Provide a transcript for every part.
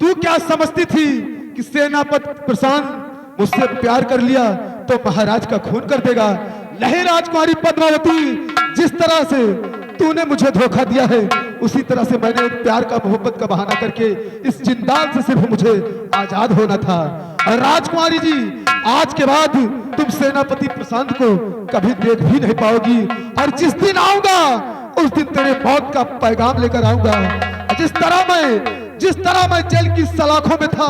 तू क्या समझती थी कि सेनापति प्रशांत मुझसे प्यार कर लिया तो महाराज का खून कर देगा? नहीं राजकुमारी पद्मावती, जिस तरह से तूने मुझे धोखा दिया है उसी तरह से मैंने एक प्यार का मोहब्बत का बहाना करके इस जिंदाल से सिर्फ मुझे आजाद होना था। और राजकुमारी जी, आज के बाद तुम सेनापति प्रशांत को कभी देख भी नहीं पाओगी, और जिस दिन आऊंगा उस दिन तेरे मौत का पैगाम लेकर आऊंगा। जिस तरह मैं जेल की सलाखों में था,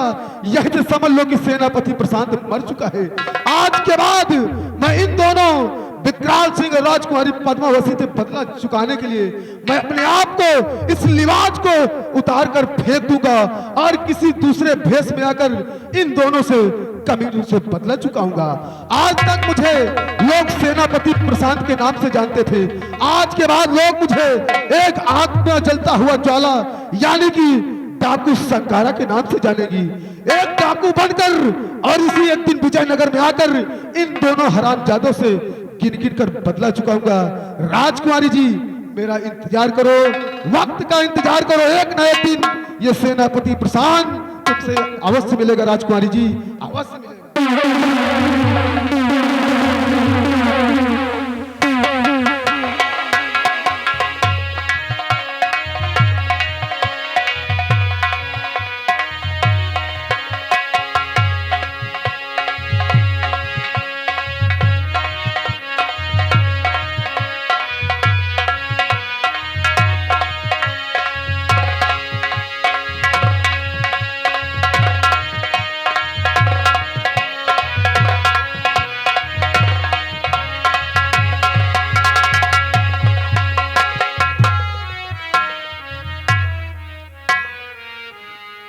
यही तो समझ लो कि सेनापति प्रशांत मर चुका है। आज के बाद मैं इन दोनों विकराल सिंह और राजकुमारी पद्मावती से बदला चुकाने के लिए मैं अपने आप को, इस लिबास को उतार कर फेंक दूंगा और किसी दूसरे भेष में आकर इन दोनों से कमीनों से बदला चुकाऊंगा। आज तक मुझे लोग सेनापति प्रशांत के नाम से जानते थे, आज के बाद लोग मुझे एक आग में जलता हुआ ज्वाला यानी कि डाकू संकारा के नाम से जानेगी। एक डाकू बनकर और इसी एक दिन विजयनगर में आकर इन दोनों हरामजादों से गिन गिन कर बदला चुकाऊंगा। राजकुमारी जी, मेरा इंतजार करो, वक्त का इंतजार करो। एक न एक दिन ये सेनापति प्रशांत तुमसे अवश्य मिलेगा राजकुमारी जी, अवश्य मिलेगा।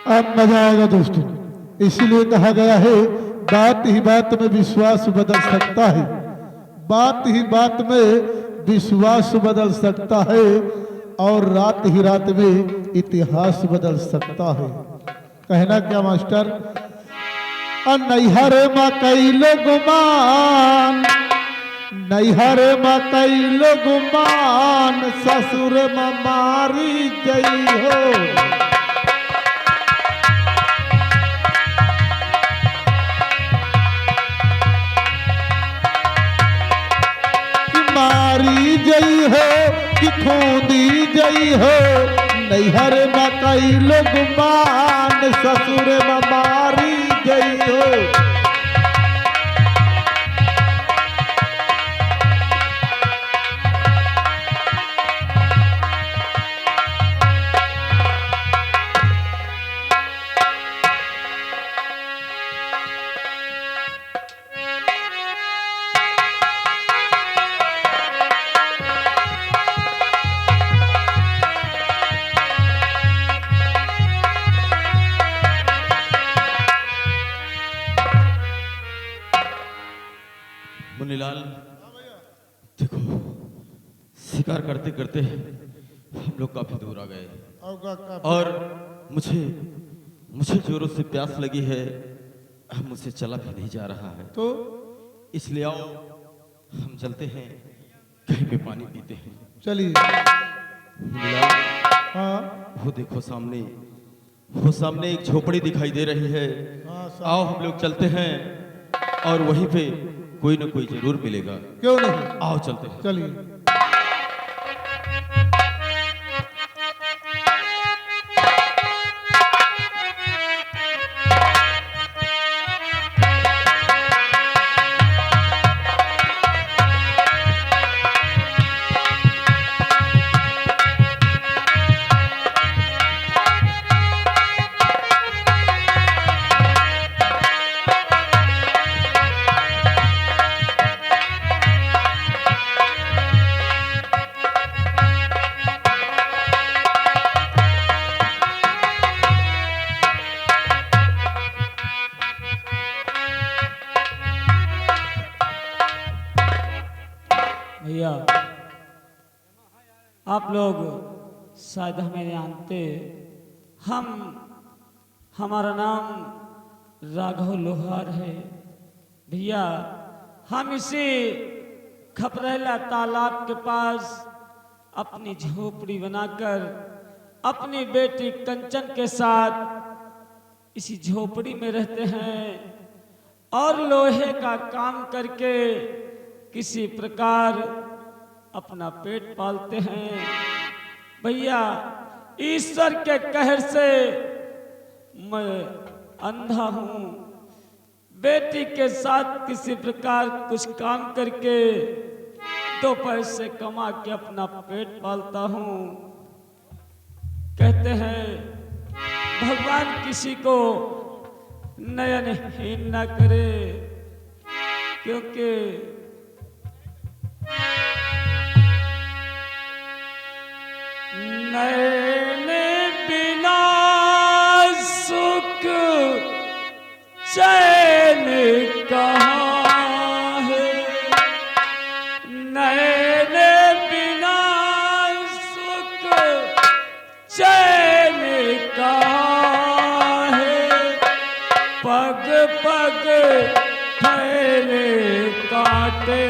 अब मजा आएगा दोस्तों। इसीलिए कहा गया है बात ही बात में विश्वास बदल सकता है, बात ही बात में विश्वास बदल सकता है, और रात ही रात में इतिहास बदल सकता है। कहना क्या मास्टर? नैहर में कई लोग मान, नैहर में कई लोग मान, ससुर में मारी गई हो। मारी जई हो कि खूंदी जई हो, नैहर में कई लोग मान, ससुर में मारी जई हो। मुन्नीलाल, देखो शिकार करते करते हम लोग काफी दूर आ गए और मुझे जोरों से प्यास लगी है, मुझसे चला भी नहीं जा रहा है, तो इसलिए आओ हम चलते हैं, कहीं पे पानी पीते हैं। चलिए। मुन्नीलाल, हाँ वो देखो सामने एक झोपड़ी दिखाई दे रही है। हाँ, आओ हम लोग चलते हैं और वहीं पे कोई ना कोई जरूर मिलेगा। क्यों नहीं, आओ चलते हैं। चलिए। भैया आप लोग शायद हमें जानते, हमारा नाम राघव लोहार है। भैया हम इसी खपरेला तालाब के पास अपनी झोपड़ी बनाकर अपनी बेटी कंचन के साथ इसी झोपड़ी में रहते हैं और लोहे का काम करके किसी प्रकार अपना पेट पालते हैं। भैया ईश्वर के कहर से मैं अंधा हूँ। बेटी के साथ किसी प्रकार कुछ काम करके 2 पैसे कमा के अपना पेट पालता हूँ। कहते हैं भगवान किसी को नयनहीन न करे, क्योंकि नैन बिना सुख चैन कहाँ है, नैन बिना सुख चैन कहाँ है, पग पग फैले काटे,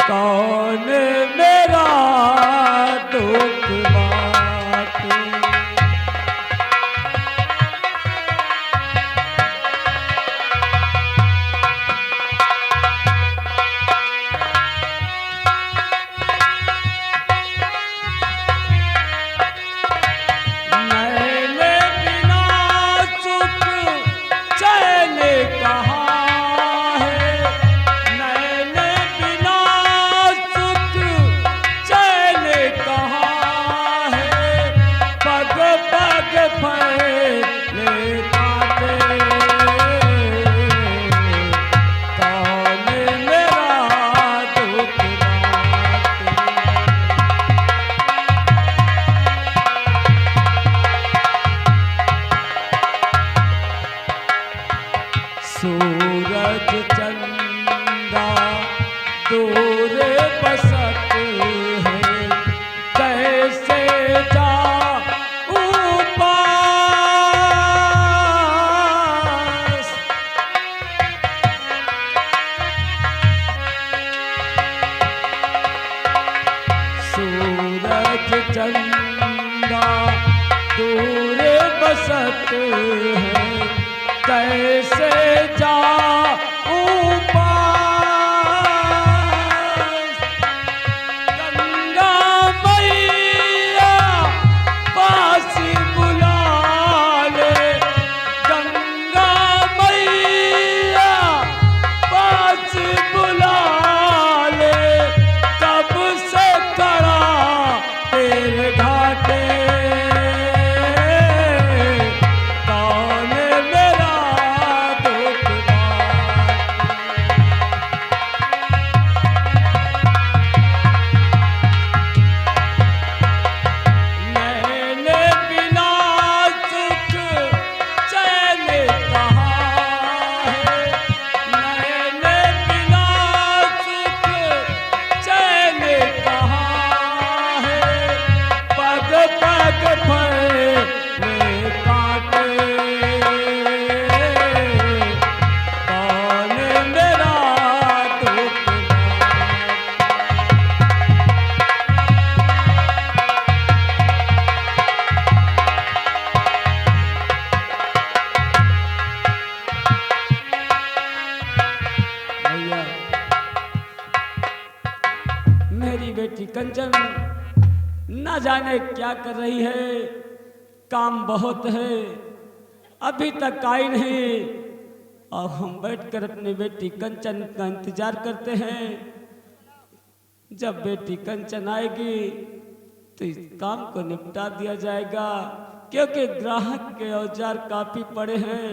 कौन मेरा दुख बाटे। मैंने बिना सुख चैन कहाँ है, मैंने बिना सुख चैन कहाँ है, पग पग फैले काटे, कौन मेरा दुख बाटे। सूरज चंदा दूर बसत है, कैसे जाऊं पास, सूरज चंदा दूर बसत है, कैसे जाऊं पास, गंगा मैया पास बुला ले, गंगा मैया पास बुला ले, कब से खड़ा तेरे घाटे, कौन मेरा दुख बाटे। मैंने बिना सुख चैन कहाँ है, मैंने बिना सुख चैन कहाँ है, पग पग फैले काटे, कौन मेरा दुख भैया मेरी बेटी कंचन न जाने क्या कर रही है, काम बहुत है, अभी तक आई नहीं। और हम बैठकर अपनी बेटी कंचन का इंतजार करते हैं। जब बेटी कंचन आएगी तो इस काम को निपटा दिया जाएगा, क्योंकि ग्राहक के औजार काफी पड़े हैं।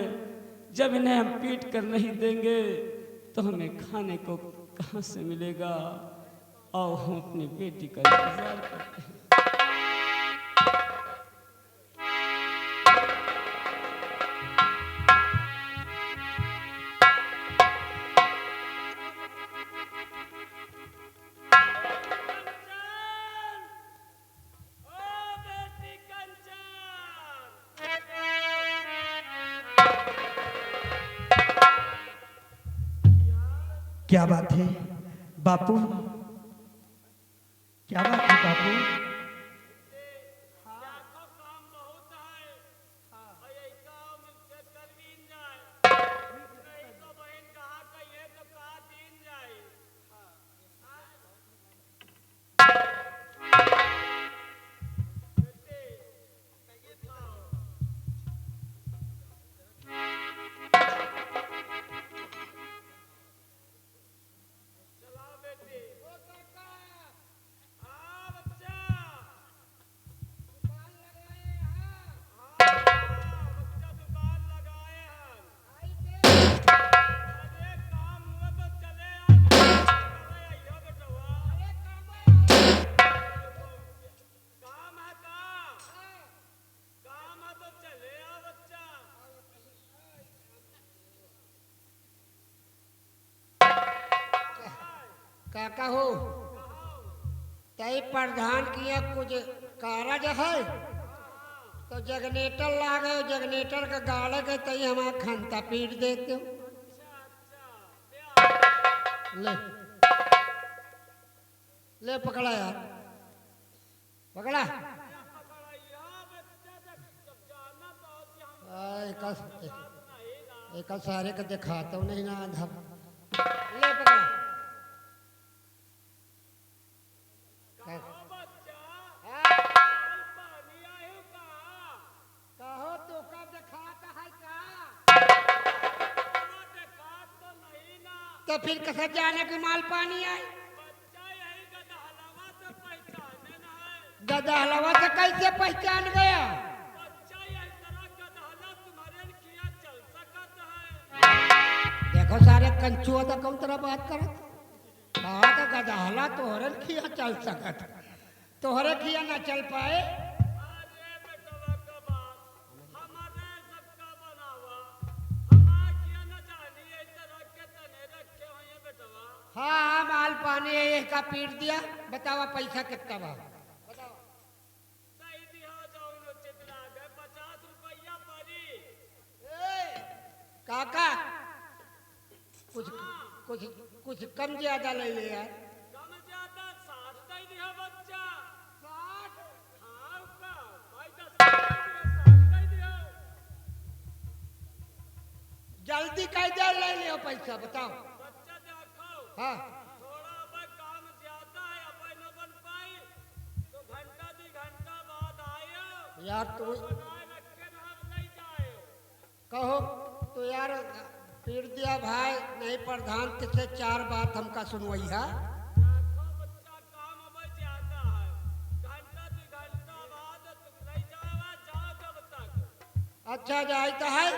जब इन्हें हम पीट कर नहीं देंगे तो हमें खाने को कहाँ से मिलेगा। और हम अपनी बेटी का इंतजार करते हैं। क्या बात है बापू, क्या बात है बापू? काका हो तई प्रधान किया कुछ कारज है तो जगनेटर ला गए जगनेटर का गाड़े के तई हमारा खंता पीट देते हो ले ले पकड़ा यार पकड़ा एक सारे का दिखाता हूँ नहीं ना आधा ले पकड़ा कहो तो का दिखाता है का तो फिर कैसे जाने की माल पानी आए गदहलवा से कैसे पहचान गया देखो सारे कंचुआ तो कौन तरह बात करत कहा तो गदहला तोहरे खिया चल सकत तोहरे खिया ना चल पाए हाँ माल पानी एक का पीट दिया बतावा पैसा कितना बा काका कुछ कुछ कुछ कम ज्यादा ले ले यार कम ज्यादा 60 दे दिया बच्चा 60 हां का भाई 10 दे दिया जल्दी कैसे ले लियो पैसा बताओ बच्चा देखो हाँ थोड़ा अब काम ज्यादा है अब न बन पाई तो घंटा 2 घंटा बाद आयो यार तू बनाए रखे हम नहीं जाए कहो तो यार पीट दिया भाई नहीं प्रधान से 4 बात हमका सुनवाई है देखो बच्चा काम अब ज्यादा है घंटा 2 घंटा बाद तुम नहीं जाओ जाओ कब तक अच्छा जाता है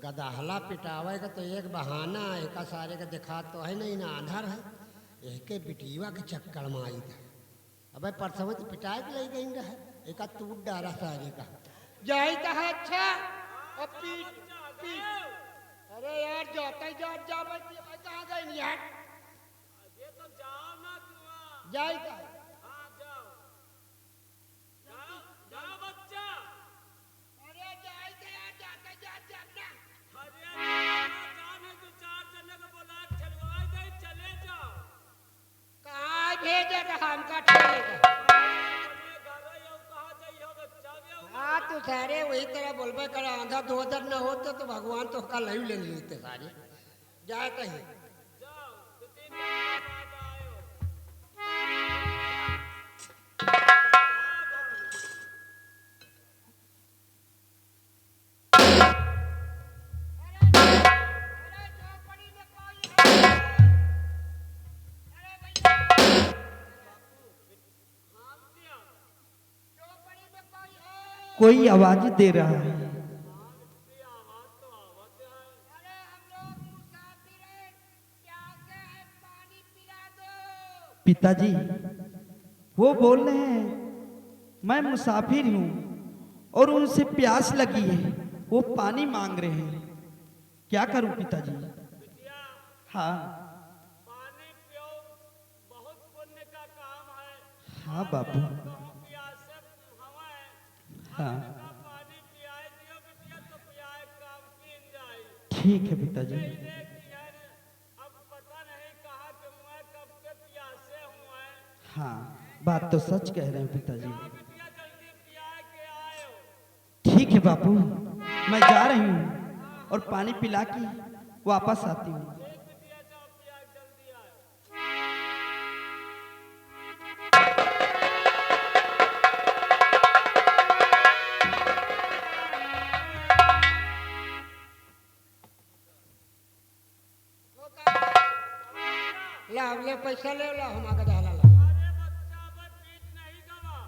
गदहला पिटावे का तो एक बहाना एक सारे का दिखा तो है नहीं ना आधार है एक बिटिया के चक्कर में आई था अब परसों तो पिटाए के ले गई रहा एक टूट डारा सारे का जाता है अच्छा अब पीट पीट अरे यार जाता ही जा कहाँ गए नहीं यार ये तो जाओ ना तू जाता हां जाओ जाओ जाओ बच्चा अरे जाता यार जाता अरे जाने 2-4 जने को बुला चलवाए दे चले जाओ कहाँ भेजे रहा हमका ठेलेगा हाँ तो सारे वही तरह बोलबे कर आधा 2000 न होते तो भगवान तो कल नहीं ले लेते सारे जाए कहीं कोई आवाज दे रहा है। पिताजी वो बोल रहे हैं मैं मुसाफिर हूँ और उनसे प्यास लगी है, वो पानी मांग रहे हैं, क्या करूं पिताजी? हाँ पानी पियो, बहुत पुण्य का काम है। हाँ बाबू। प्यासे हवा है, हाँ पानी पियाए दियो बिटिया तो पियाए काम पीन जाए। ठीक है पिताजी। अब पता नहीं कहाँ के हुआ कब के प्यासे हुआ है। हाँ बात तो सच कह रहे हैं पिताजी। बिटिया जल्दी पिया के आयो। ठीक है बापू, मैं जा रही हूँ और पानी पिला के वापस आती हूँ। बिटिया जाओ पिया जल्दी आयो। ला ले पैसा ले ला हम आगे डाला ला अरे बच्चा मैं पीठ नहीं गवा।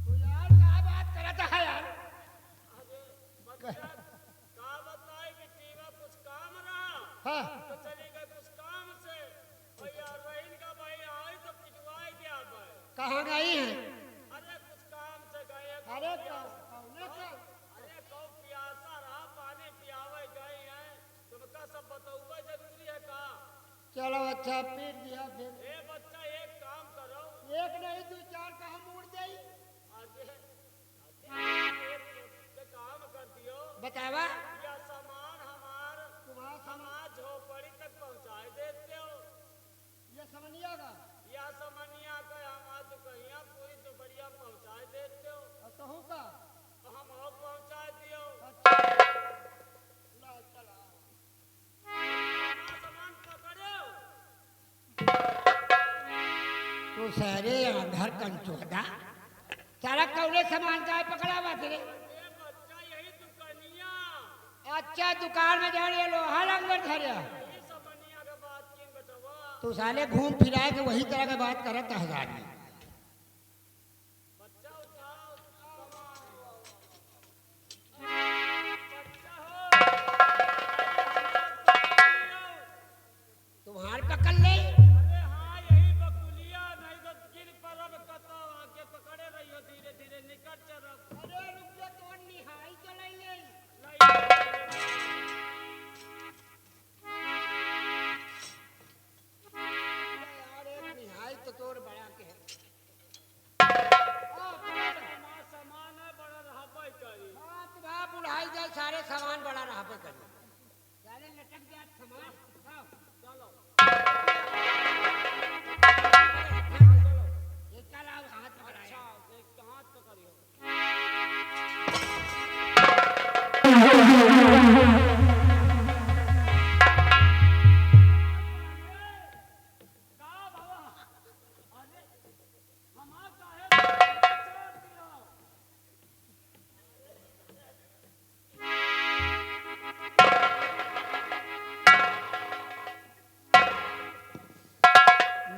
तू यार क्या बात करता है यार बच्चा का बताए कि टीवा कुछ काम रहा हाँ तो चली गए कुछ काम से भैया रहीन का भाई आए तो पिटवाए गया भाई। कहाँ गई हैं अरे कुछ काम से गए अरे कौने का अरे कौ प्यासा रहा पानी पियावे गए हैं तुमका सब बताऊंगा जरूरी है का चलो अच्छा पीट दिया फिर। ए बच्चा एक काम करो, एक नहीं दो चार कहाँ मुड़ गई। आगे एक काम कर दियो, बतावा या सामान हमार झोपड़ी तक पहुंचाए देते हो। ये समनिया का या समनिया का हमार दुकहिया पूरी दुपहिया पहुंचाए देते हो। कहूँ का तो हम और पहुंचा दियो। ला चला सामान पकड़ो। तो सारे घर कंचोदा सारा कौले सामान का पकड़ा हुआ तेरे। ए बच्चा यही दुकनिया, अच्छा दुकान में जा रही लोहा अंदर धरिया। ये समनिया के बात की बचवा। तो साले घूम फिरा के वही तरह की बात करत हजार में। बच्चा उठाओ सामान। बच्चा हो तुम्हारे पकड़ ले। अरे हाँ यही बकुलिया, नहीं तो गिर परब कतो आगे पकड़े रहियो, धीरे धीरे निकट चरब। अरे रुक जा तो निहाई चलाइए। यार एक निहाई तो तोर बड़ा के है। सामान है बड़ा रहबे करी। बात बाप उड़ाई जाए सारे सामान बड़ा रहा पे करी। सारे लटक जाए सामान। आओ, चलो ये चला हाथ बढ़ाया। हाथ पकड़ियो। का बाबा, अरे हमार काहे छोड़ दियो।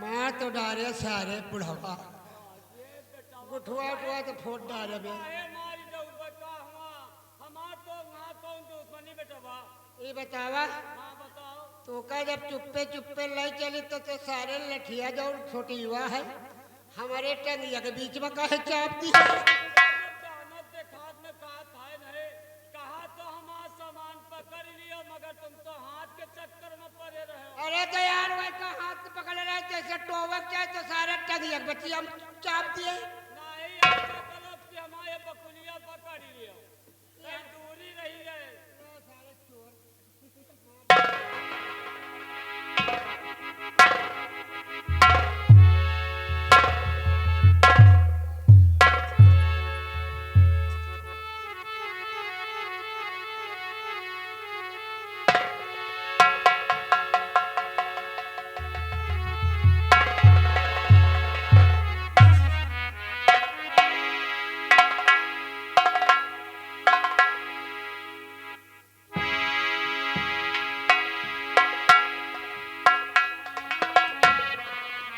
माँ तो डारे सारे बुढ़ावा गुठुआ उठुआ तो फोट डारे बे। काहे मारी दो बच्चा हुआ, हमार तो ना कौन दुश्मनी बेटवा। ये बतावा हाँ बताओ। तो का जब चुप्पे चुप्पे लाई चली तो सारे लठिया जो छोटी युवा है हमारे टंगिया के बीच में काहे चाप दी है। दानत देखात में बात है नहीं, कहा तो हमार सामान पकड़ लियो, मगर तुम तो हाथ के चक्कर में पड़े रहे हो। अरे तो यार वैसा हाथ पकड़ रहे जैसे टोवक जाए तो सारे टंगिया के बच्ची हम चाप दिए। नहीं ऐसा करो कि हमारे बकुलिया पकड़ लियो, कहीं दूरी रही गए।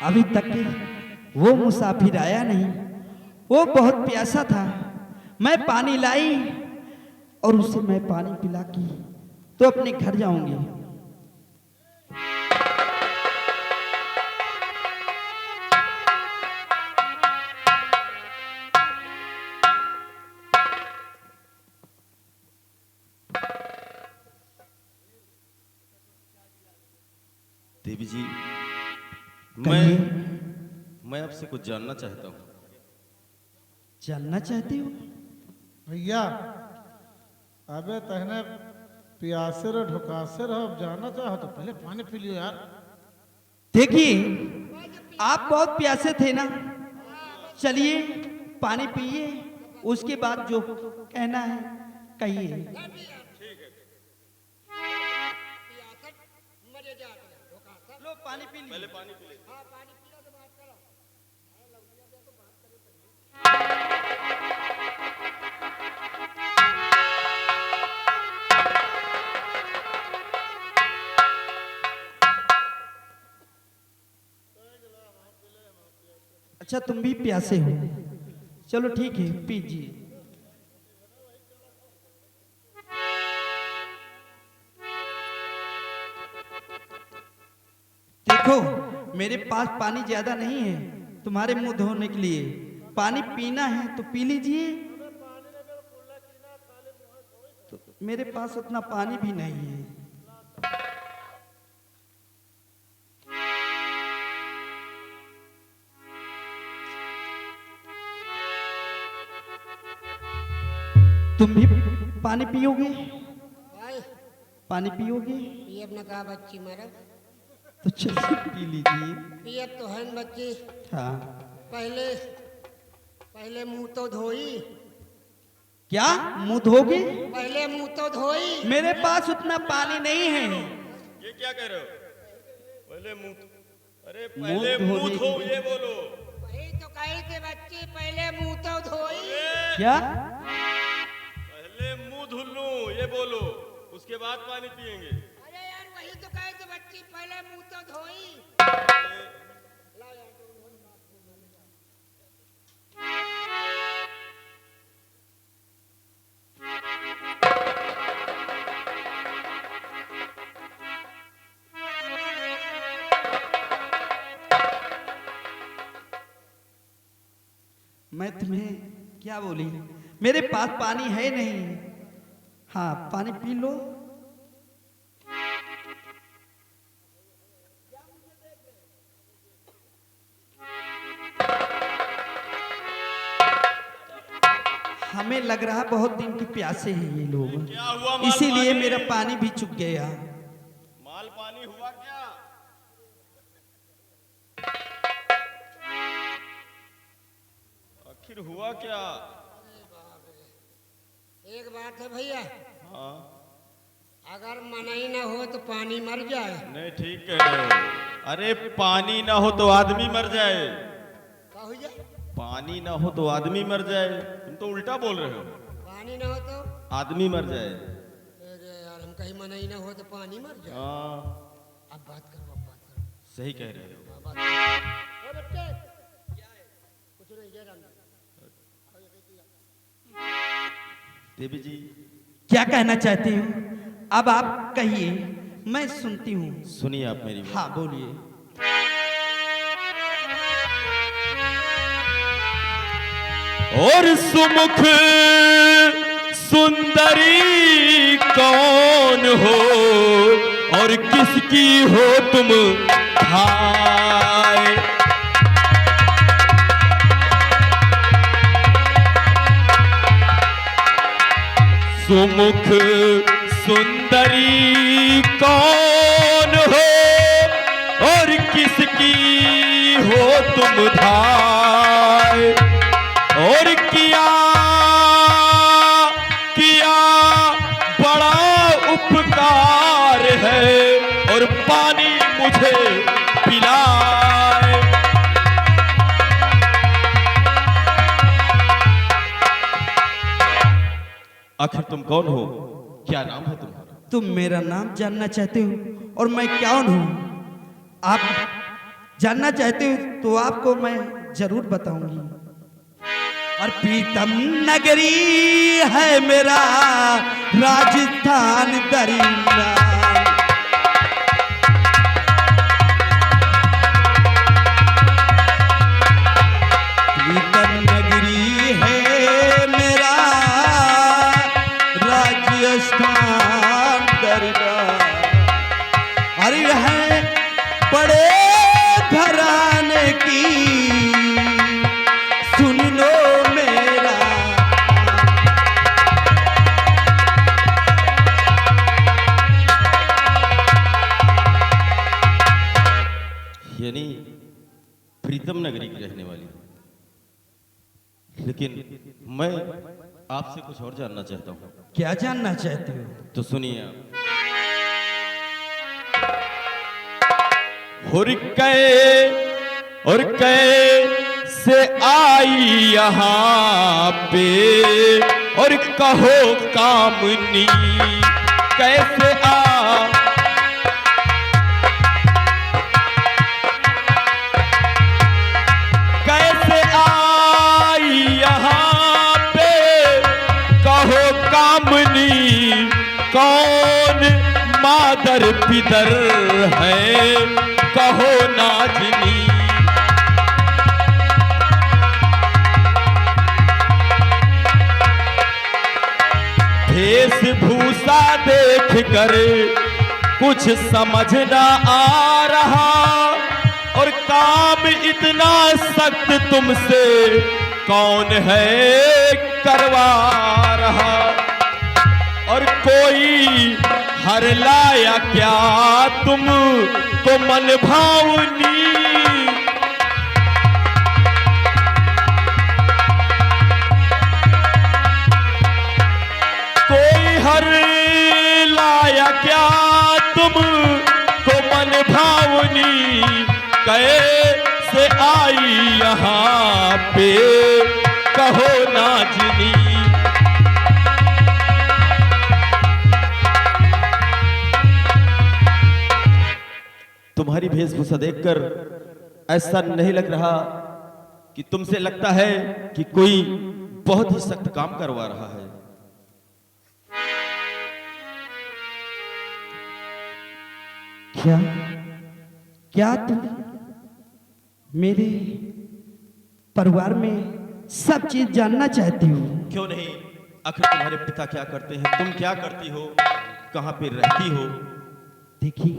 अभी तक के वो मुसाफिर आया नहीं। वो बहुत प्यासा था। मैं पानी लाई और उसे मैं पानी पिला के तो अपने घर जाऊंगी। देवी जी, कहिए। मैं आपसे कुछ जानना चाहता हूँ। जानना चाहती हो? भैया अबे तहने प्यासे रहो ढुकासे रहो, अब जाना चाहो तो पहले पानी पी लियो यार। देखिए आप बहुत प्यासे थे ना, चलिए पानी पिए, उसके बाद जो कहना है कहिए। लो पानी पी लीजिए। पहले पानी पी ले। अच्छा तुम भी प्यासे हो, चलो ठीक है पीजिए। देखो मेरे पास पानी ज्यादा नहीं है तुम्हारे मुंह धोने के लिए। पानी पीना है तो पी लीजिए। तो मेरे पास उतना पानी भी नहीं है। तुम भी पानी पियोगे? आए पानी पियोगे? ये अपना कहा बच्ची मरब तो चलिए पी लीजिए। पियब तो है न बच्ची। हाँ। पहले पहले मुंह तो धोई। क्या मुंह धोगे? पहले मुंह तो धोई। मेरे पास उतना पानी नहीं है। ये क्या कह रहे हो? पहले मुंह, अरे मुंह पहले मुंह धोने धो, की- ये बोलो। वही तो कही थी बच्ची, पहले मुंह तो धोई। क्या? पहले मुंह धुल लूं, ये बोलो, उसके बाद पानी पिएंगे। अरे यार वही तो कही थी बच्ची, पहले मुंह तो धोई। मैं तुम्हें क्या बोली? मेरे पास पानी है नहीं। हाँ, पानी पी लो। हमें लग रहा बहुत दिन के प्यासे हैं ये लोग, क्या हुआ माल इसीलिए पानी? मेरा पानी भी चुक गया। माल पानी हुआ क्या? आखिर हुआ क्या? एक बात है भैया, हाँ, अगर मनाई ना हो तो पानी मर जाए। नहीं ठीक कह रहे हो। अरे पानी ना हो तो आदमी मर जाए। क्या हो जाए? पानी ना हो तो आदमी मर जाए। तुम तो उल्टा बोल रहे हो। पानी ना हो तो? आदमी मर जाए। अरे यार हम कहीं मनाई ना हो तो पानी मर जाए। हाँ, अब बात करो, अब बात करो। सही कह रहे हो। अब बात करो। ओ बच्चे, कुछ नहीं, जय राम जी। देवी जी, क्या कहना चाहती हूँ? अब आप कहिए, मैं सुनती हूँ। सुनिए आप मेरी बात। हाँ, बोलिए। और सुमुख सुंदरी कौन हो और किसकी हो तुम भाई? सुमुख सुंदरी कौन हो और किसकी हो तुम धाय? और किया बड़ा उपकार है और पानी मुझे पिलाए। आखिर तुम कौन हो? क्या नाम है तुम्हारा? तुम मेरा नाम जानना चाहते हो और मैं कौन हूँ? आप जानना चाहते हो तो आपको मैं जरूर बताऊंगी। और प्रीतम नगरी है मेरा राजस्थान दरिया। प्रीतम नगरी है मेरा राजस्थान दरिया। अरे है बड़े घराने की, सुन लो मेरा। यानी प्रीतम नगरी की रहने वाली। लेकिन मैं आपसे कुछ और जानना चाहता हूँ। क्या जानना चाहते हो? तो सुनिए आप। और कैसे आई यहाँ पे और कहो कामनी कैसे कैसे आई यहाँ पे कहो कामनी कौन मादर पितर है कहो नाजनी। वेशभूषा देख कर कुछ समझ ना आ रहा और काम इतना सख्त तुमसे कौन है करवा रहा। लाया क्या तुम को मन भावनी। कोई हर लाया क्या तुम को मन भावनी। कैसे आई यहाँ पे कहो नाजनी। तुम्हारी वेशभूषा देखकर ऐसा नहीं लग रहा कि तुमसे लगता है कि कोई बहुत ही सख्त काम करवा रहा है। क्या क्या तुम मेरे परिवार में सब चीज जानना चाहती हो? क्यों नहीं, आखिर तुम्हारे पिता क्या करते हैं, तुम क्या करती हो, कहां पे रहती हो? देखिए,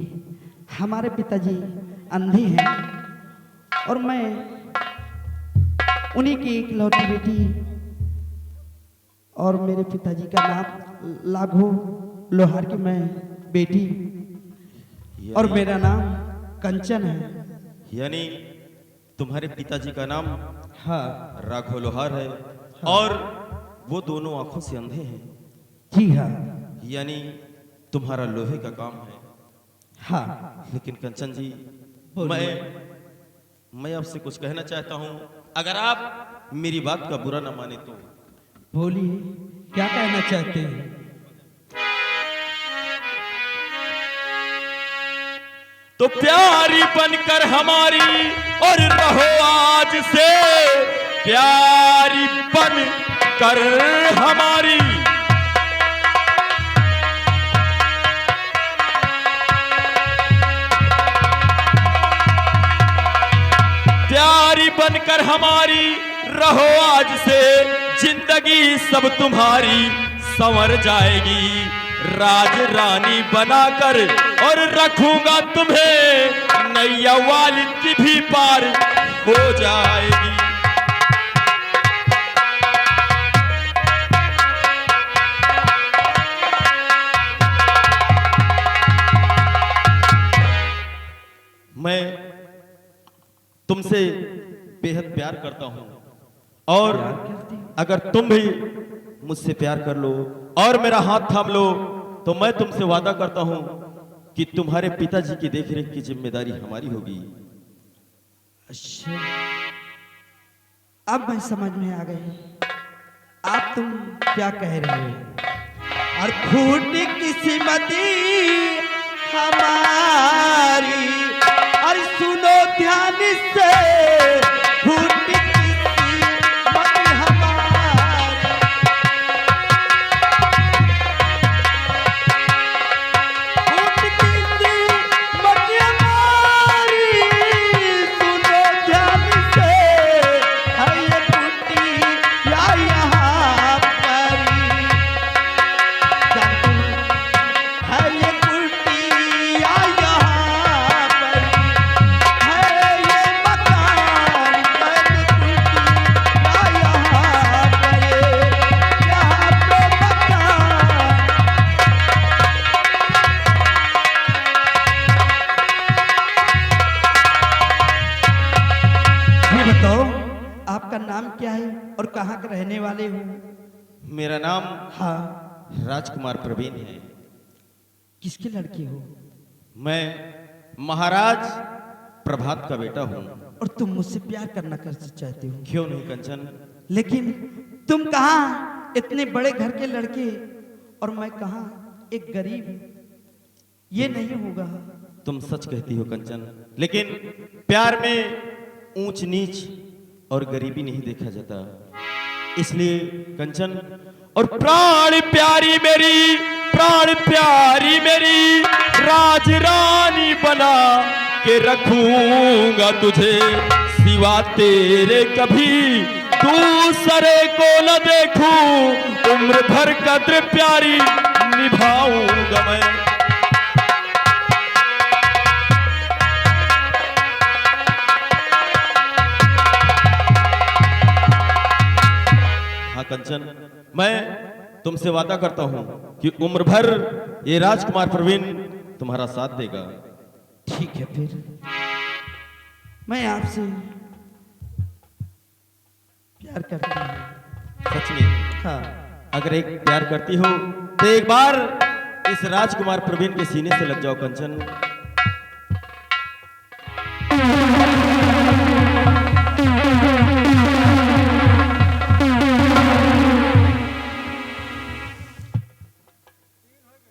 हमारे पिताजी अंधे हैं और मैं उन्हीं की इकलौती बेटी, और मेरे पिताजी का नाम लाघो लोहार की मैं बेटी, और मेरा नाम कंचन है। यानी तुम्हारे पिताजी का नाम हाँ राघव लोहार है, और वो दोनों आंखों से अंधे हैं। जी हाँ। यानी तुम्हारा लोहे का काम है। हाँ, लेकिन कंचन जी, बोलिए। मैं आपसे कुछ कहना चाहता हूं, अगर आप मेरी बात का बुरा ना माने तो। बोलिए, क्या कहना चाहते हैं? तो प्यारी बनकर हमारी और रहो आज से, प्यारी बनकर हमारी। प्यारी बनकर हमारी रहो आज से, जिंदगी सब तुम्हारी संवर जाएगी। राज रानी बनाकर और रखूंगा तुम्हें, नैया वालिद की भी पार हो जाएगी। मैं तुमसे बेहद प्यार करता हूं, और अगर तुम भी मुझसे प्यार कर लो और मेरा हाथ थाम लो, तो मैं तुमसे वादा करता हूं कि तुम्हारे पिताजी की देखरेख की जिम्मेदारी हमारी होगी। अच्छा, अब मैं समझ में आ गई आप तुम क्या कह रहे हो। और फूट किस्मती हमारी, और सुनो ध्यान से, फूट किस्मती हमारी। फूट किस्मती हमारी, सुनो ध्यान से, है ये फूटी या यहाँ परी। जानते हो, है ये फूटी या यहाँ परी, है ये मकान, है ये फूटी या यहाँ परी, यहाँ पे मकान। ये बताओ, आपका नाम क्या है और कहाँ के रहने वाले हो? मेरा नाम हाँ, राजकुमार प्रवीण है। किसके लड़के हो? मैं महाराज प्रभात का बेटा हूं। और तुम मुझसे प्यार करना कर चाहते हो? क्यों नहीं कंचन, लेकिन तुम कहाँ इतने बड़े घर के लड़के और मैं कहाँ एक गरीब। ये नहीं होगा। तुम सच कहती हो कंचन, लेकिन प्यार में ऊंच नीच और गरीबी नहीं देखा जाता। इसलिए कंचन, और प्राण प्यारी मेरी, प्राण प्यारी मेरी, राज रानी बना के रखूंगा तुझे, सिवा तेरे कभी दूसरे को न देखूं, उम्र भर कद्र प्यारी निभाऊंगा मैं। हाँ कंचन, मैं तुमसे वादा करता हूं कि उम्र भर ये राजकुमार प्रवीण तुम्हारा साथ देगा। ठीक है फिर मैं आपसे प्यार करती हूँ। सच में हाँ अगर एक प्यार करती हो तो एक बार इस राजकुमार प्रवीण के सीने से लग जाओ कंचन।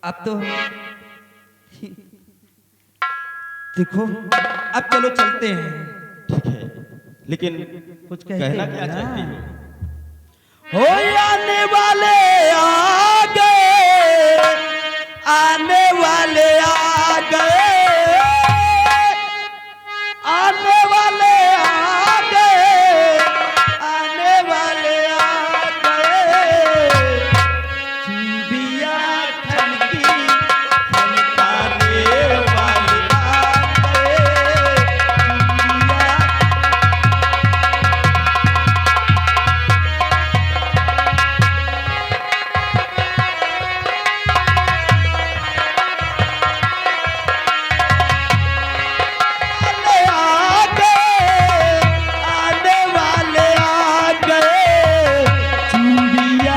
अब तो देखो अब चलो चलते हैं। ठीक है, लेकिन कुछ कहते कहना हैं क्या ना? चाहती हो? हो आने वाले आ गए, आने वाले आ गए, आने वाले आ गए, आने वाले आ गए। चूड़ियां खनकी खनकाने वाले आ गए। चूड़ियां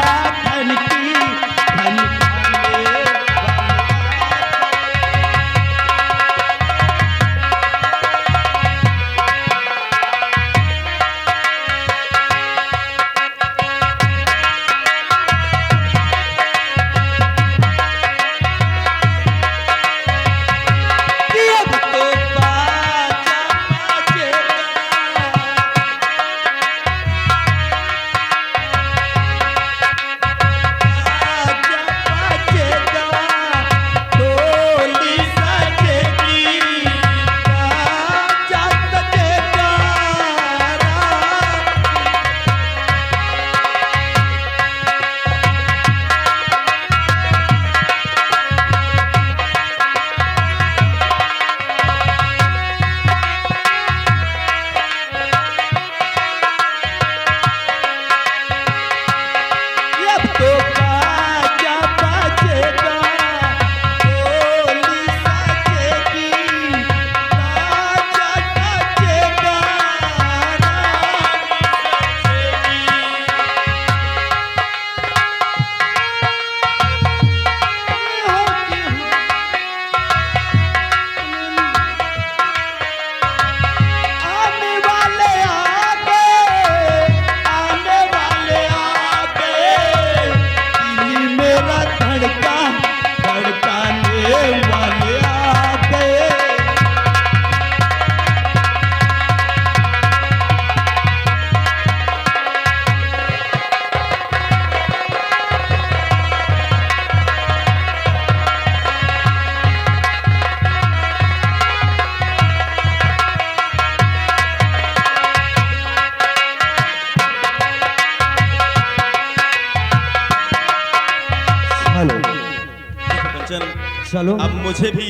चलो अब मुझे भी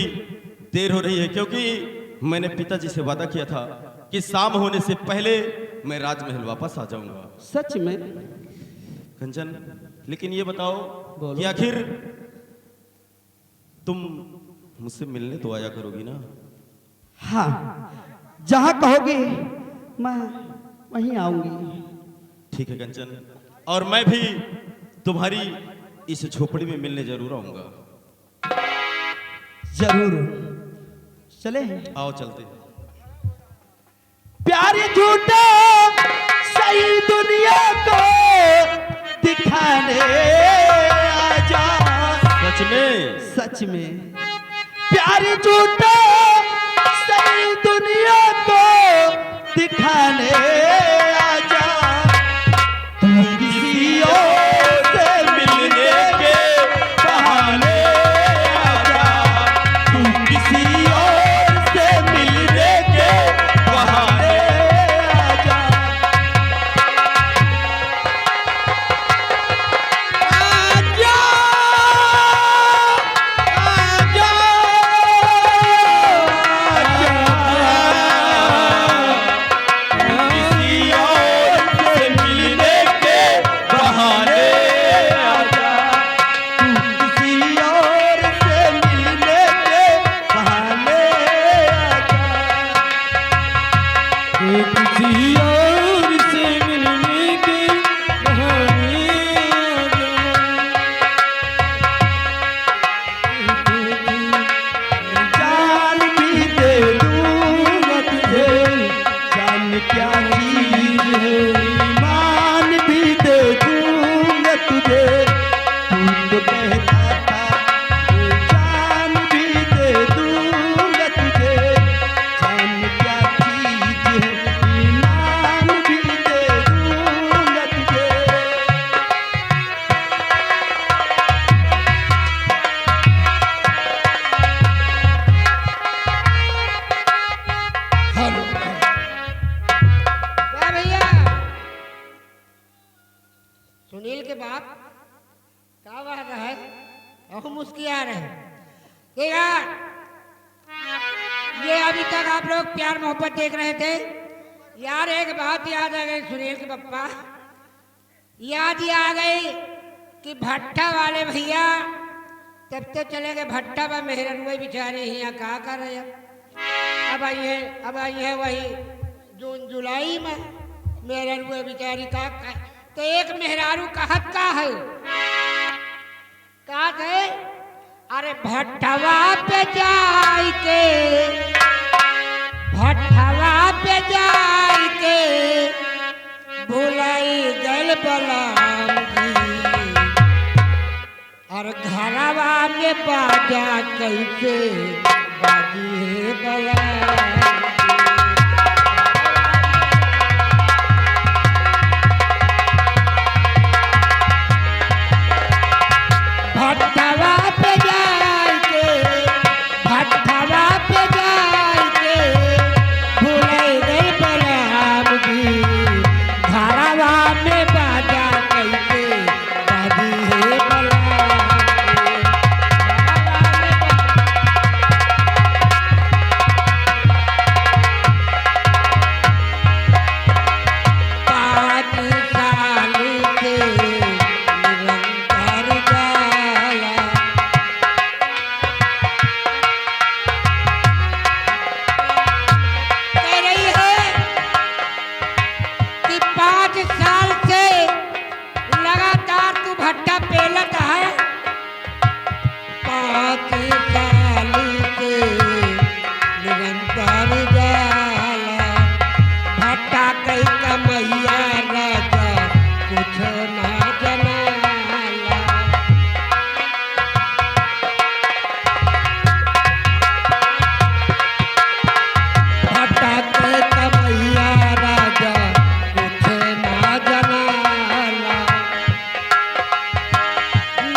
देर हो रही है, क्योंकि मैंने पिताजी से वादा किया था कि शाम होने से पहले मैं राजमहल वापस आ जाऊंगा। सच में? कंचन, लेकिन ये बताओ बोलो। कि आखिर तुम मुझसे मिलने तो आया करोगी ना? हाँ, जहां कहोगे मैं वहीं आऊंगी। ठीक है कंचन, और मैं भी तुम्हारी इस झोपड़ी में मिलने जरूर आऊंगा। जरूर चले। आओ चलते। प्यार झूठा सही दुनिया को दिखाने आजा। सच में? सच में प्यार झूठा सही दुनिया को दिखाने आजा। तू किसी और से मिलने के बहाने आजा। तू किसी और से मिलने के बहाने आजा। आजा, आजा। क्या बात है? और मुस्किया रहे। ठीक है, ये अभी तक आप लोग प्यार मोहब्बत देख रहे थे। यार एक बात याद आ गई सुनील के पप्पा, याद ये आ गई कि भट्टा वाले भैया तब तो चले गए भट्टा पर मेहरनुए बेचारे यहाँ क्या कर रहे हैं। अब आई है वही जून जुलाई में मेहरनुए बेचारी का तो एक मेहरारू कहत का है का है, अरे भट्टवा पे जाई के, भट्टवा पे जाई के भुलाई गल बलाम जी, और घरवा में बाजा कैसे बाजी है बलाम। भट्टवा पे जाई के, भट्टवा पे जाई के भुलाई गई बलाम जी, घरवा में बाजा कैसे बाजी है बलाम जी। पाँच साल से निरंतर जाला, कह रही है कि 5 साल से लगातार तू भट्टा पेलत है। 5 साल से निरंतर जाला, भट्टा कई कमैया राजा कुछ ना जनाला। भट्टा कई कमैया राजा कुछ ना जनाला।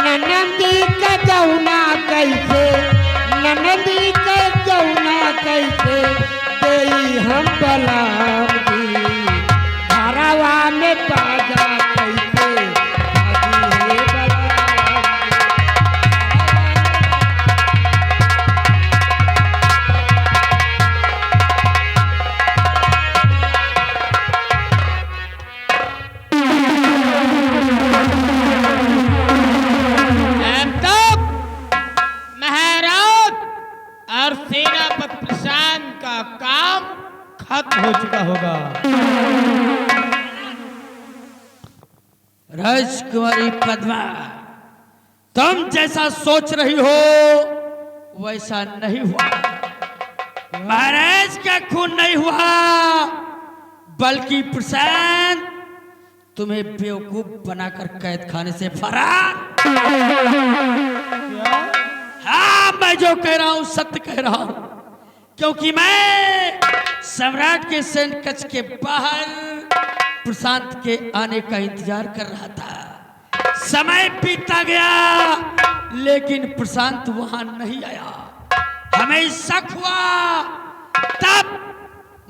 ननदी का गौना कैसे, ननदी का गौना कैसे देई हम बलाम जी, घरवा में बाजा कैसे बाजी है बलाम जी। अब तक महाराज और सेनापति प्रशांत का काम खत्म हो चुका होगा। राजकुमारी पद्मा, तुम जैसा सोच रही हो वैसा नहीं हुआ। महाराज का खून नहीं हुआ, बल्कि प्रशांत तुम्हें बेवकूफ बनाकर कैद खाने से फरार। हाँ, मैं जो कह रहा हूं सत्य कह रहा हूं, क्योंकि मैं सम्राट के सैन्य कक्ष के बाहर प्रशांत के आने का इंतजार कर रहा था। समय बीतता गया लेकिन प्रशांत वहां नहीं आया। हमें शक हुआ, तब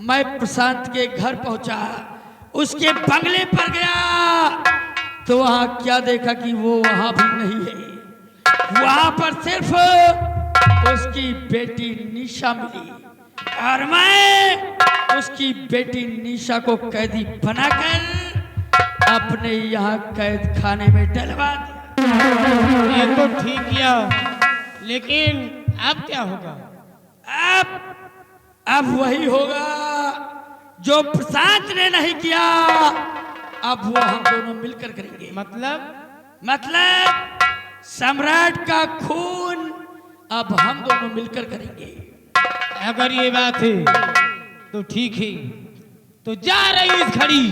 मैं प्रशांत के घर पहुंचा, उसके बंगले पर गया तो वहां क्या देखा कि वो वहां भी नहीं है। वहां पर सिर्फ उसकी बेटी निशा मिली और मैं उसकी बेटी निशा को कैदी बनाकर अपने यहाँ कैद खाने में डलवा दिया। ये तो ठीक किया, लेकिन अब क्या होगा? अब वही होगा जो प्रशांत ने नहीं किया, अब वो हम दोनों मिलकर करेंगे। मतलब सम्राट का खून अब हम दोनों मिलकर करेंगे। अगर ये बात है तो ठीक है, तो जा रही इस घड़ी,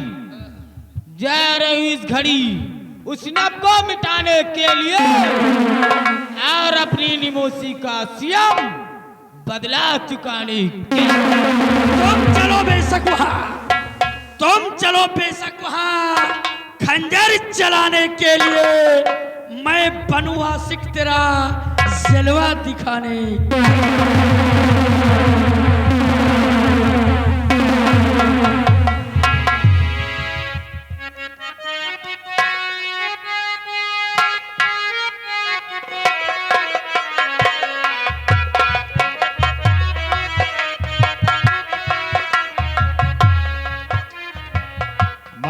जा रही इस घड़ी उस नब को मिटाने के लिए और अपनी निमोसी का सीएम बदला चुकाने के लिए। तुम चलो बेशक वहां, तुम चलो बेशक वहां, खंजर चलाने के लिए मैं बनूंगा सिख तेरा जलवा दिखाने।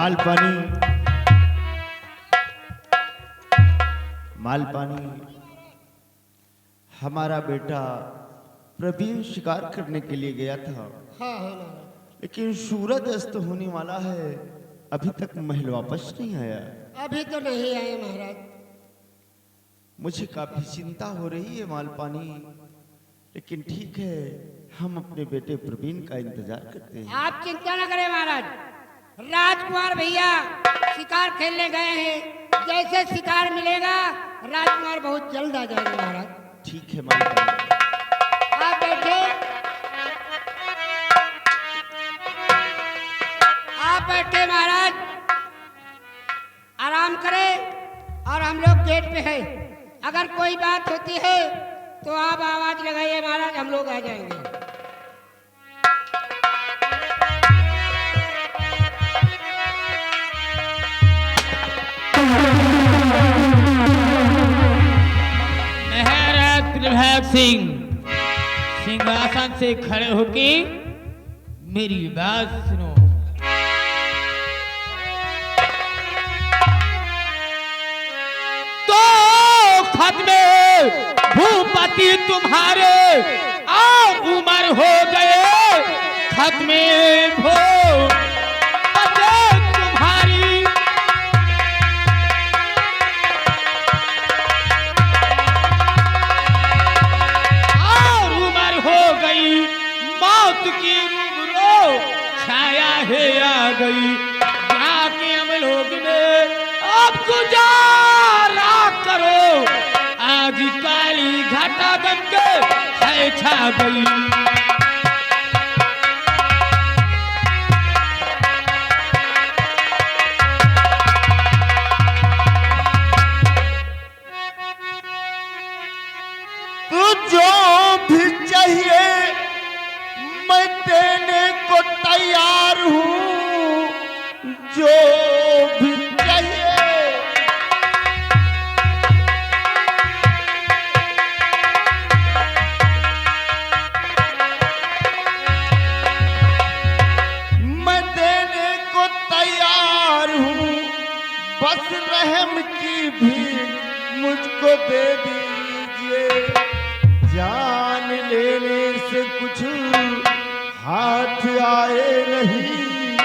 मालपानी, हमारा बेटा प्रवीण शिकार करने के लिए गया था, हाँ हाँ महाराज। लेकिन सूरज अस्त होने वाला है, अभी तक महल वापस नहीं आया। अभी तो नहीं आए महाराज। मुझे काफी चिंता हो रही है मालपानी, लेकिन ठीक है, हम अपने बेटे प्रवीण का इंतजार करते हैं। आप चिंता न करें महाराज, राजकुमार भैया शिकार खेलने गए हैं, जैसे शिकार मिलेगा राजकुमार बहुत जल्द आ जाएंगे महाराज। ठीक है मालपानी। आप बैठे, आप बैठे महाराज, आराम करें और हम लोग गेट पे हैं। अगर कोई बात होती है तो आप आवाज लगाइए महाराज, हम लोग आ जाएंगे। महाराज प्रभात सिंह सिंहासन से खड़े होके मेरी बात सुनो। तो खत में भूपति तुम्हारे और उमर हो गए, खत में भूपति तुम्हारी और उमर हो गई, मौत की रूबरू छाया है आ गई, जाके हम लोग में अब गुजारा करो, आज काली घाटा बन के है छा गई। तो जो भी चाहिए मैं देने को तैयार हूँ, जो भी चाहिए। मैं देने को तैयार हूँ, बस रहम की भीड़ मुझको दे दीजिए, जान लेने से कुछ हाथ आए नहीं,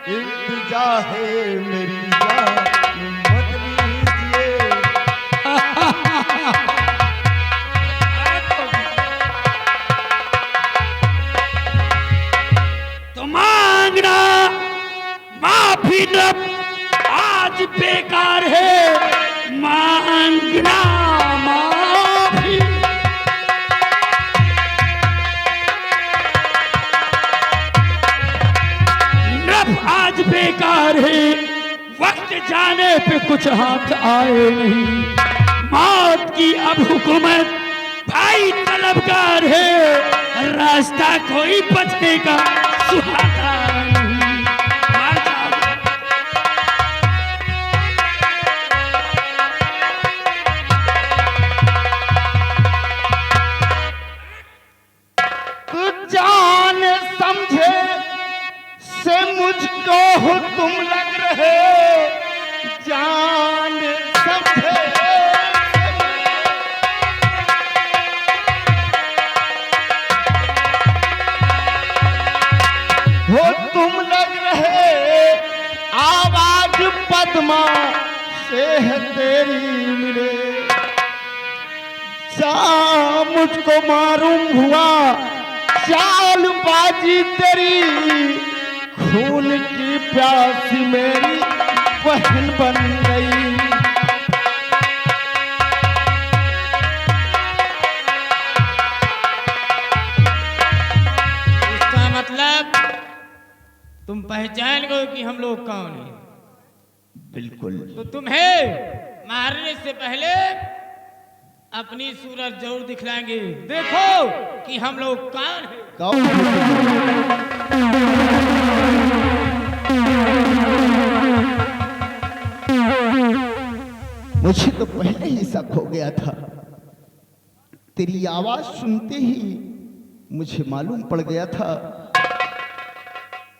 इल्तिजा है मेरी जान मत लीजिए। तो मांगना माफी न आज बेकार है, मांगना माफी नब आज बेकार है, वक्त जाने पे कुछ हाथ आए नहीं, मौत की अब हुकूमत भाई तलबगार है, रास्ता कोई बचने का सुहाता नहीं। मार जाओ। तू जान समझे से मुझको हो तुम लग रहे, जान समझे हो तुम लग रहे, आवाज पद्मा से है तेरी मिले, जा मुझको मालूम हुआ चालबाजी तेरी, खून की प्यासी मेरी बहन बन गई। इसका मतलब तुम पहचान गए कि हम लोग कौन हैं। बिल्कुल। तो तुम्हें मारने से पहले अपनी सूरत जरूर दिखलाएंगे, देखो कि हम लोग कौन हैं। मुझे तो पहले ही शक हो गया था, तेरी आवाज सुनते ही मुझे मालूम पड़ गया था।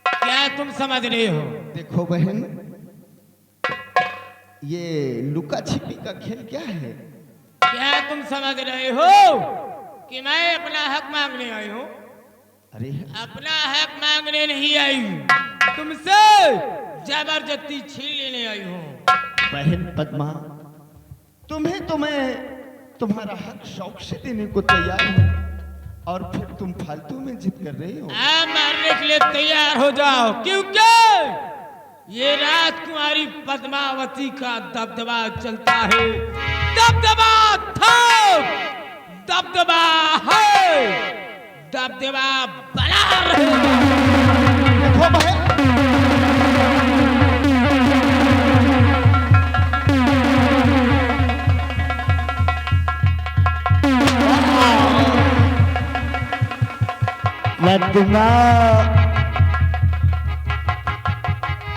क्या तुम समझ रहे हो? देखो बहन, ये लुका छिपी का खेल क्या है? क्या तुम समझ रहे हो कि मैं अपना हक मांगने आई हूँ? अरे अपना हक मांगने नहीं आई हूँ, तुमसे जबरदस्ती छीन लेने आई हूँ। बहन पद्मा, तुम्हें तो मैं तुम्हारा हक शौक से देने को तैयार हूँ, और फिर तुम फालतू में जिद कर रही हो। मारने के लिए तैयार हो जाओ, क्योंकि ये राजकुमारी पद्मावती का दबदबा चलता है। दबदबा था, दबदबा है, दबदबा बना रहेगा। देखो बहन, पद्मा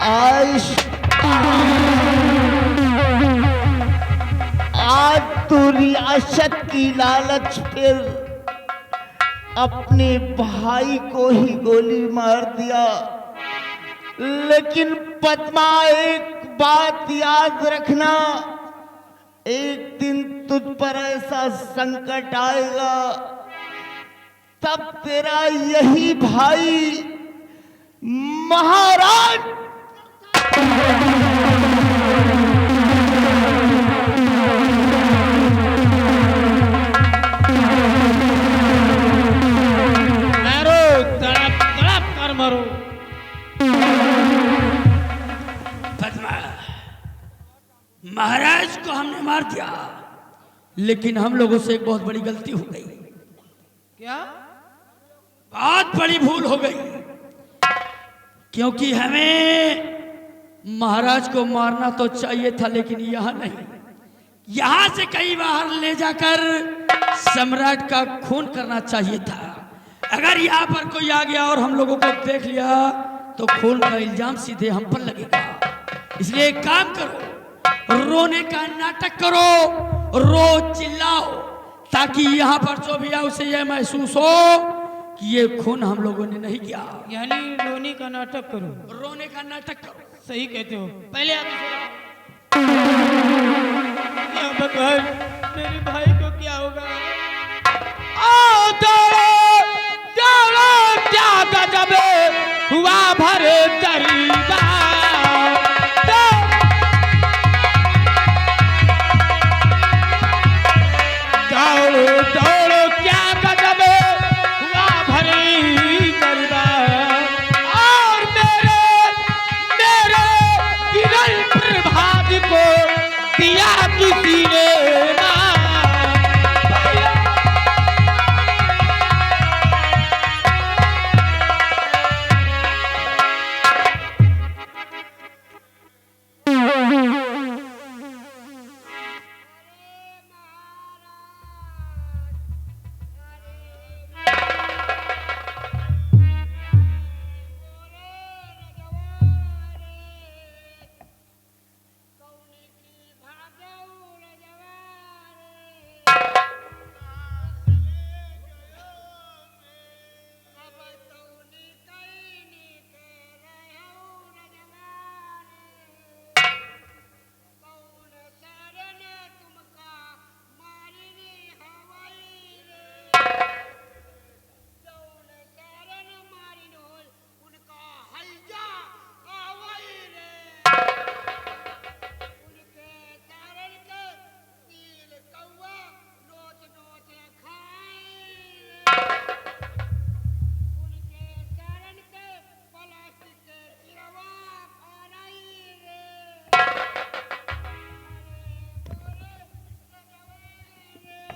आज तू रियासत की लालच फिर अपने भाई को ही गोली मार दिया, लेकिन पद्मा एक बात याद रखना, एक दिन तुझ पर ऐसा संकट आएगा, तब तेरा यही भाई महाराज मारो, तड़प तड़प कर मारो। पद्मा, महाराज को हमने मार दिया, लेकिन हम लोगों से एक बहुत बड़ी गलती हो गई। क्या? बहुत बड़ी भूल हो गई, क्योंकि हमें महाराज को मारना तो चाहिए था, लेकिन यहाँ नहीं, यहाँ से कहीं बाहर ले जाकर सम्राट का खून करना चाहिए था। अगर यहाँ पर कोई आ गया और हम लोगों को देख लिया तो खून का इल्जाम सीधे हम पर लगेगा। इसलिए एक काम करो, रोने का नाटक करो, रो चिल्लाओ, ताकि यहाँ पर जो भी है उसे यह महसूस हो कि ये खून हम लोगों ने नहीं किया। यानी रोने का नाटक करो? रोने का नाटक करो। सही कहते हो। पहले आप क्या भगवान, मेरे भाई को क्या होगा? ओ दौड़ो दौड़ो, क्या गजब हुआ भरे दरिया। दौड़ो दौड़ो, क्या गजब हुआ भरी दरिया। और मेरे किरण प्रभात को दिया किसी ने ना।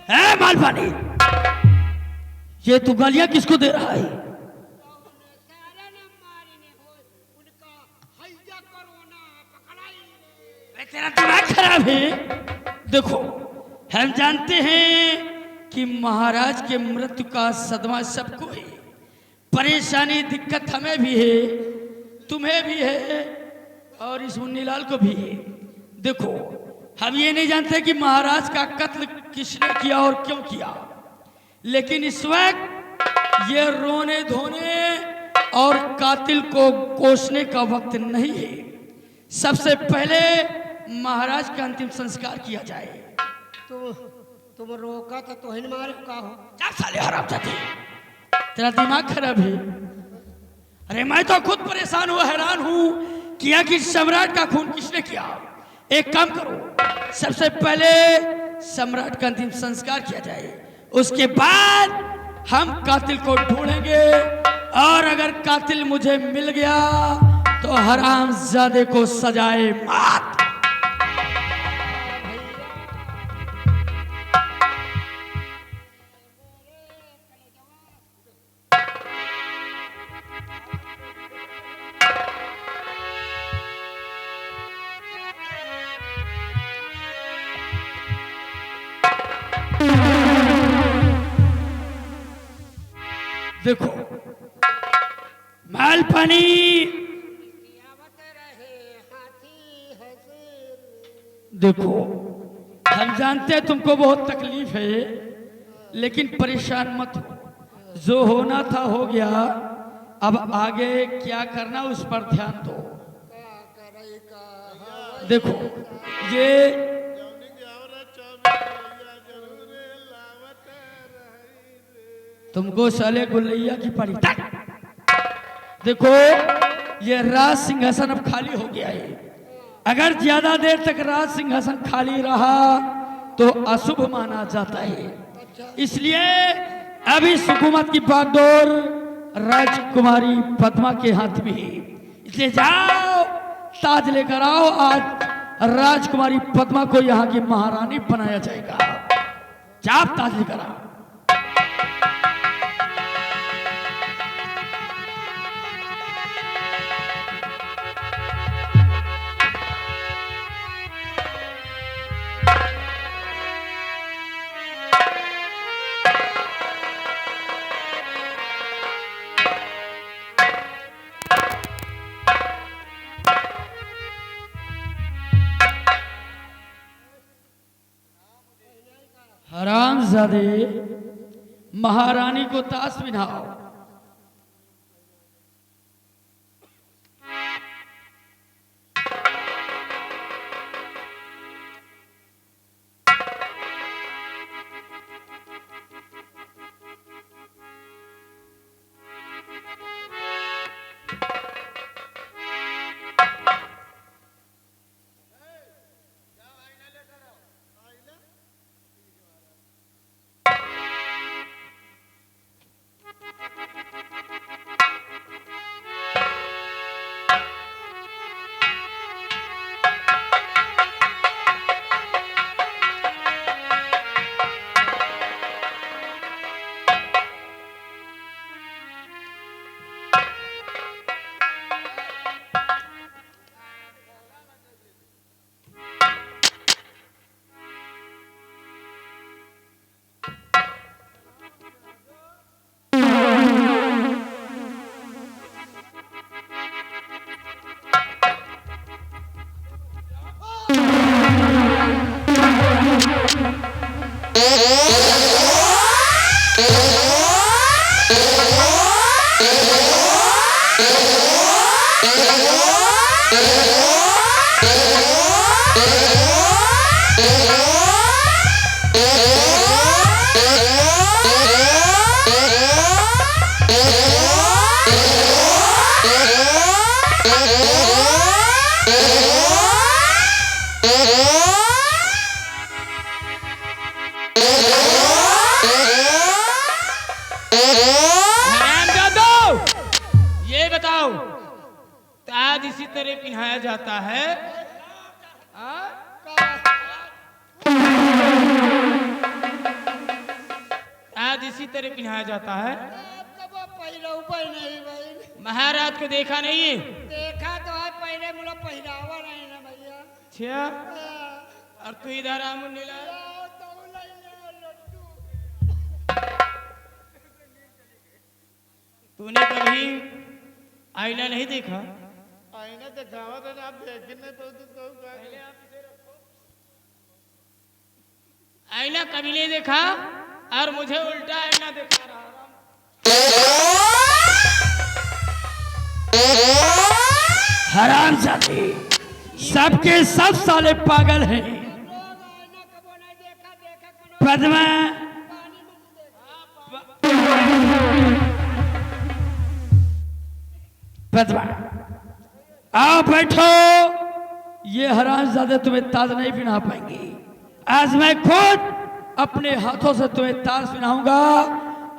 है मालवानी, ये तू गालियां किसको दे रहा है? तेरा दिमाग खराब है। देखो, हम जानते हैं कि महाराज के मृत्यु का सदमा सबको है, परेशानी दिक्कत हमें भी है, तुम्हें भी है, और इस मुन्नीलाल को भी है। देखो, हम ये नहीं जानते कि महाराज का कत्ल किसने किया और क्यों किया, लेकिन इस वक्त ये रोने धोने और कातिल को कोसने का वक्त नहीं है। सबसे पहले महाराज का अंतिम संस्कार किया जाए। तुम रोका था तो हिन मारे का हो? क्या साले हरामजादे, तेरा दिमाग खराब है? अरे मैं तो खुद परेशान हूँ, हैरान हूँ कि आखिर सम्राट का खून किसने किया। एक काम करो, सबसे पहले सम्राट का अंतिम संस्कार किया जाए, उसके बाद हम कातिल को ढूंढेंगे और अगर कातिल मुझे मिल गया तो हरामजादे को सजाए मात। देखो माल पानी, देखो हम जानते हैं तुमको बहुत तकलीफ है, लेकिन परेशान मत हो। जो होना था हो गया, अब आगे क्या करना उस पर ध्यान दो। देखो ये तुमको साले गुल्लैया की पड़ी। देखो ये राज सिंहासन अब खाली हो गया है। अगर ज्यादा देर तक राज सिंहासन खाली रहा तो अशुभ माना जाता है, इसलिए अभी हुकूमत की बागडोर राजकुमारी पद्मा के हाथ में है। इसलिए जाओ ताज लेकर आओ, आज राजकुमारी पद्मा को यहाँ की महारानी बनाया जाएगा। जाओ ताज लेकर आओ। हरामजादे, महारानी को ताश बिठाओ। ये बताओ ताज इसी तरह पहनाया जाता है? ताज इसी तरह पहनाया जाता है? महाराज को देखा नहीं है? देखा तो है, पहले मुझे पहनावा नहीं ना भैया। अच्छा, और तू इधर आ मुन्नीला। तूने कभी आईना नहीं देखा? आईना दिखावा तो आप देखने तो आईना कभी नहीं देखा और मुझे उल्टा आईना दिखा रहा। हरामजादे, सबके सब साले पागल हैं। पद्मा, पद्मा, आओ बैठो। ये हरामजादे तुम्हें ताज नहीं पहना पाएंगे। आज मैं खुद अपने हाथों से तुम्हें ताज पहनाऊंगा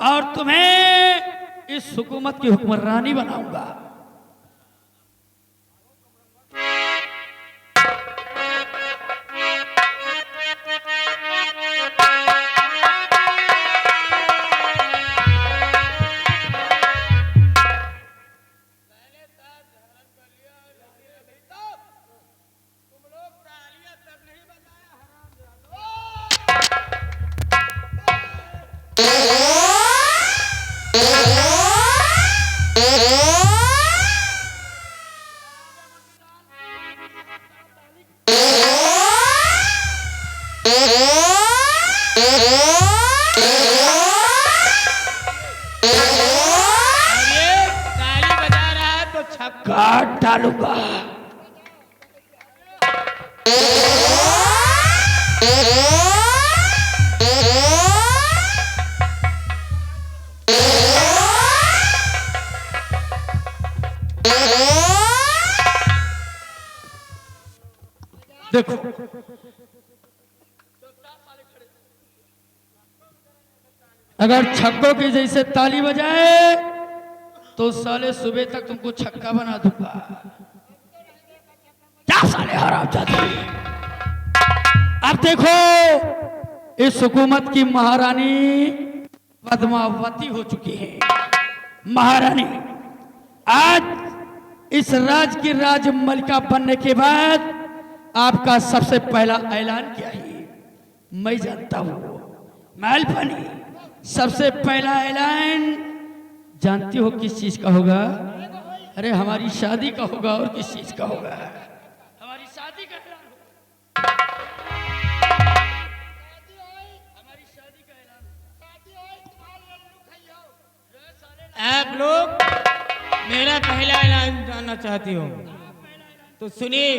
और तुम्हें इस हुकूमत की हुक्मरानी बनाऊंगा। काट डालूंगा। देखो, अगर छक्कों की जैसे ताली बजाए तो साले सुबह तक तुमको छक्का बना दूंगा। क्या साले हरामजादे। अब देखो, इस हुकूमत की महारानी पद्मावती हो चुकी है। महारानी, आज इस राज की राजमलिका बनने के बाद आपका सबसे पहला ऐलान क्या है मैं जानता हूं। मालपानी, सबसे पहला ऐलान जानती हो किस चीज का होगा? अरे हमारी शादी का होगा। और किस चीज का होगा? हमारी शादी का ऐलान होगा। हमारी शादी का ऐलान। आप लोग मेरा पहला ऐलान जानना चाहती हो तो सुनिए।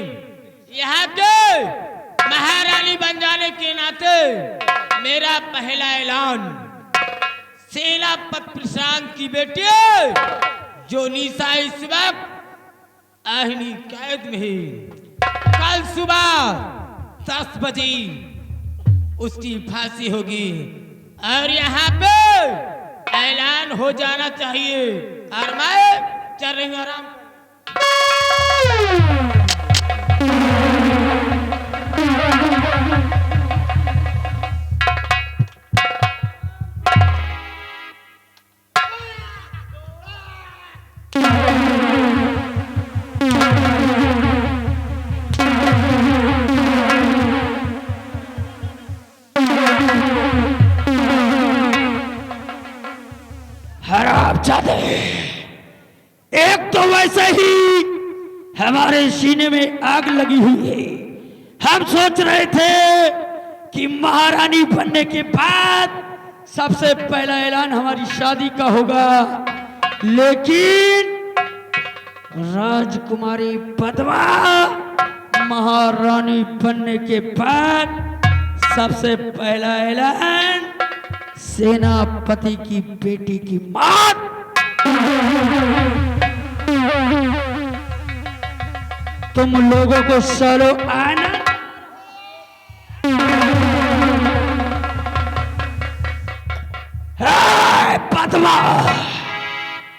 यहाँ के महारानी बन जाने के नाते मेरा पहला ऐलान सेनापति प्रशांत की बेटी जो निशा इस वक्त आहनी कैद में है, कल सुबह 10 बजे उसकी फांसी होगी और यहाँ पे ऐलान हो जाना चाहिए। और मैं चल रही हूँ आराम। हरामजादे, एक तो वैसे ही हमारे सीने में आग लगी हुई है। हम सोच रहे थे कि महारानी बनने के बाद सबसे पहला ऐलान हमारी शादी का होगा, लेकिन राजकुमारी पद्मा महारानी बनने के बाद सबसे पहला ऐलान सेनापति की बेटी की मौत। तुम लोगों को सालो आना। पद्मा,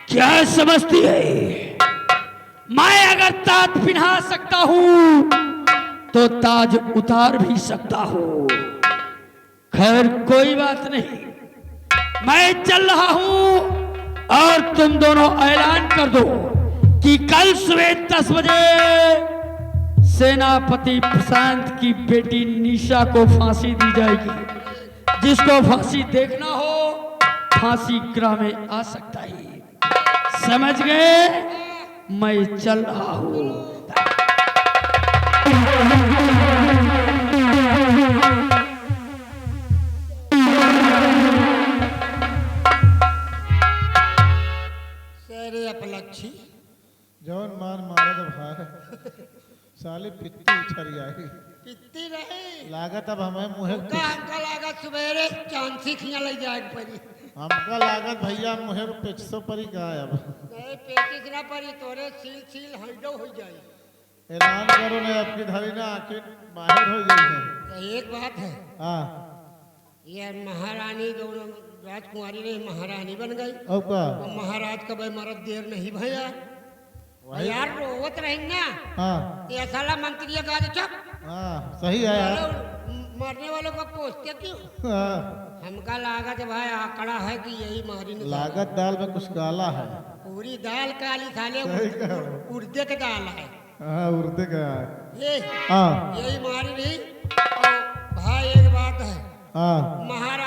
क्या समझती है मैं अगर ताज पहना सकता हूं तो ताज उतार भी सकता हूं। खैर कोई बात नहीं, मैं चल रहा हूं और तुम दोनों ऐलान कर दो कि कल सुबह 10 बजे सेनापति प्रशांत की बेटी निशा को फांसी दी जाएगी। जिसको फांसी देखना हो फांसी गृह में आ सकता है। समझ गए? मैं चल रहा हूं। शेरे अपलक्षी साली पित्ती उछल आई। पित्ती रही लागत अब हमें मुहे का हमका लागत सवेरे चांसी खिया ले जाए परी हमका लागत भैया मुहे पेचसो परी का है अब। नहीं पेटिस ना परी तोरे सील सील हल्डो हो जाए। ऐलान करो ने आपकी धरी ना आखिर बाहर हो गई है। तो एक बात है हाँ ये महारानी जो राजकुमारी रही महारानी बन गई अब का वो महाराज का भाई मरद देर नहीं भैया यार रोवत रही ना हाँ ये साला मंत्री का चुप हाँ सही है यार। मरने वालों को कोसते क्यों हाँ, हमका लागत भाई आंकड़ा है कि यही मारी ने लागत दाल में कुछ काला है। पूरी दाल काली साले सही कह रहे हो। उड़दे के दाल है हाँ उड़ते का है। ये हाँ यही मारी रही और भाई एक बात है हाँ महाराज